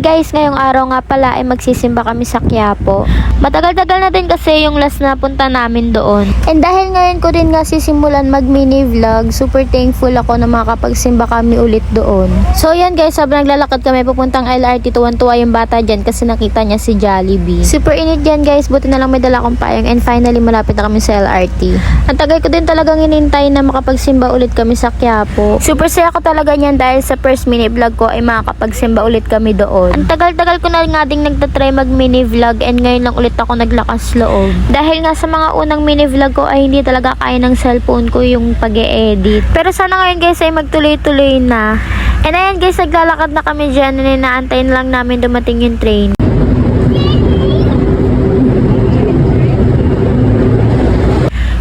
guys, ngayong araw nga pala ay magsisimba kami sa Quiapo. Matagal-tagal na din kasi yung last na punta namin doon. And dahil ngayon ko din nga sisimulan mag mini vlog, super thankful ako na makakapagsimba kami ulit doon. So yan guys, habang naglalakad kami papuntang LRT, tuwan-tuwa yung bata dyan kasi nakita niya si Jollibee. Super init dyan guys, buti na lang may dala akong payong and finally malapit na kami sa LRT. Ang tagal ko din talagang hinintay na makapagsimba ulit kami sa Quiapo. Super saya ko talaga niyan dahil sa first mini vlog ko ay makakapagsimba ulit kami doon. Ang tagal-tagal ko na nga ding nagtatry mag mini vlog and ngayon lang ulit ako naglakas loob. Dahil nga sa mga unang mini vlog ko ay hindi talaga kaya ng cellphone ko yung pag-e-edit. Pero sana ngayon guys ay magtuloy-tuloy na. And ayan guys, naglalakad na kami dyan and inaantayin lang namin dumating yung train.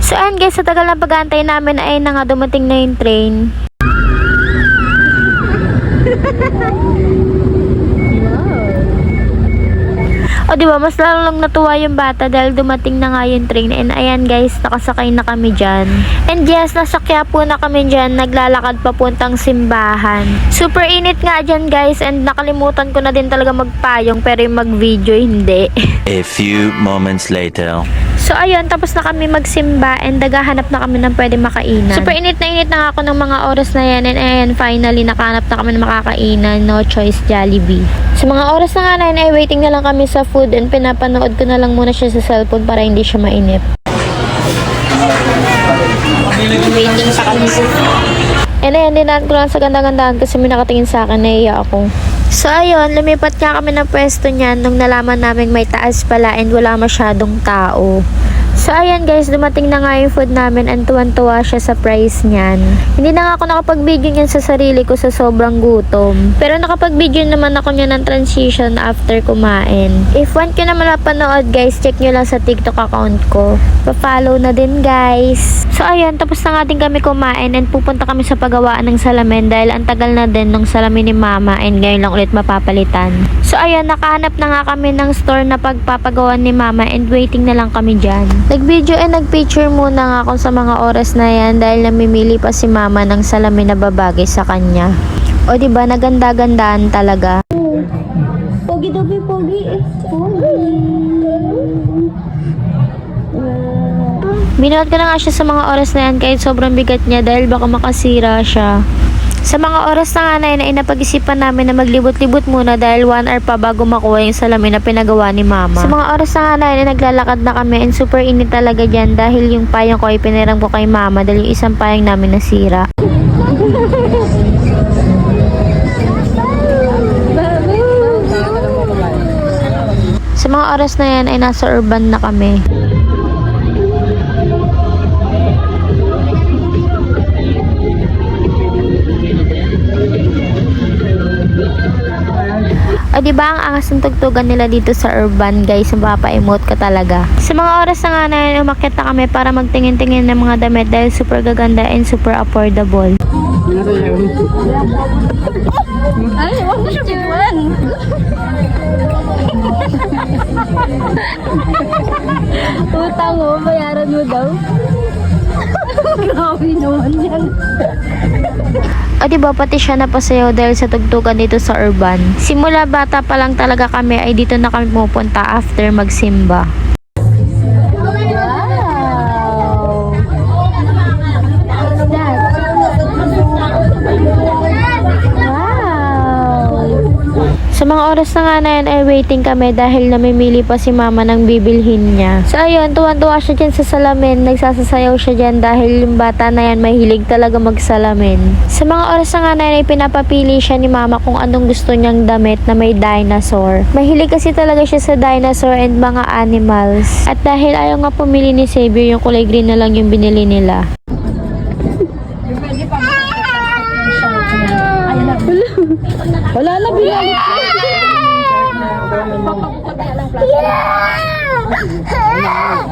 So ayan guys, sa tagal ng pag-aantay namin ay na nga dumating na yung train. O diba, mas lalo lang natuwa yung bata dahil dumating na nga yung train. And ayan guys, nakasakay na kami dyan. And yes, nasa Quiapo na kami dyan, naglalakad papuntang simbahan. Super init nga dyan guys, and nakalimutan ko na din talaga magpayong pero yung mag-video hindi. A few moments later. So ayun, tapos na kami magsimba and naghahanap na kami ng pwede makainan. Super init na nga ako ng mga oras na yan and ayan, finally nakahanap na kami ng makakainan. No choice, Jollibee. Sa mga oras na nga na yun ay waiting na lang kami sa food and pinapanood ko na lang muna siya sa cellphone para hindi siya mainip. Waiting sa kami. And ayan, dinaan ko lang sa ganda-gandaan kasi may nakatingin sa akin, naiya ako. So ayun, lumipat nga kami ng pwesto niyan nung nalaman namin may taas pala and wala masyadong tao. So ayan guys, dumating na nga yung food namin and tuwan-tuwa siya sa price niyan. Hindi na nga ako nakapag-video niyan sa sarili ko sa sobrang gutom. Pero nakapag-video naman ako niyan ng transition after kumain. If want nyo naman napanood guys, check nyo lang sa TikTok account ko. Pa-follow na din guys. So ayan, tapos na nga din kami kumain and pupunta kami sa paggawaan ng salamin dahil ang tagal na din ng salamin ni mama and ngayon lang ulit mapapalitan. So ayan, nakahanap na nga kami ng store na pagpapagawa ni mama and waiting na lang kami dyan. Nag-video and nag-picture muna nga ako sa mga oras na yan dahil namimili pa si mama ng salamin na babagay sa kanya. O diba, naganda-gandaan talaga. Pogi dobi, pogi. Binuhat ko na nga siya sa mga oras na yan kahit sobrang bigat niya dahil baka makasira siya. Sa mga oras na nga na yun ay napag-isipan namin na maglibot-libot muna dahil 1 hour pa bago makuha yung salamin na pinagawa ni mama. Sa mga oras na nga na yun ay naglalakad na kami and super init talaga dyan dahil yung payong ko ay pinirang ko kay mama dahil yung isang payong namin nasira. Sa mga oras na yan ay nasa urban na kami. O diba ang angas ng tugtugan nila dito sa urban guys, mapapa-emote ka talaga. Sa mga oras na nga na yun, umakyat na kami para magtingin-tingin ng mga damit dahil super gaganda and super affordable. Ay, wag mo siya bigwan. Utang mo, bayaran mo daw. Grabe naman yan. O diba pati siya napasayaw dahil sa tugtugan dito sa urban. Simula bata pa lang talaga kami ay dito na kami pupunta after magsimba. Sa mga oras na nga na yan ay waiting kami dahil namimili pa si mama ng bibilhin niya. So ayun, tuwan-tuwa siya dyan sa salamin. Nagsasasayaw siya dyan dahil yung bata na yan mahilig talaga magsalamin. Sa mga oras na nga na yan ay pinapapili siya ni mama kung anong gusto niyang damit na may dinosaur. Mahilig kasi talaga siya sa dinosaur and mga animals. At dahil ayaw nga pumili ni Xavier, yung kulay green na lang yung binili nila. Wala na bilang.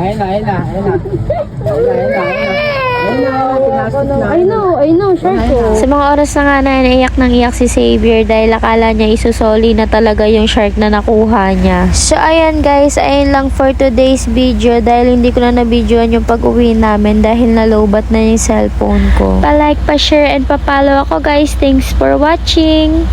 Ayun na. I know, sure ko. Sa mga oras na nga na yan, iyak nang iyak si Xavier dahil akala niya isusoli na talaga yung shark na nakuha niya. So ayan guys, ayun lang for today's video dahil hindi ko na na-videoan yung pag-uwi namin dahil nalobat na yung cellphone ko. Pa-like, pa-share, and pa-follow ako guys. Thanks for watching!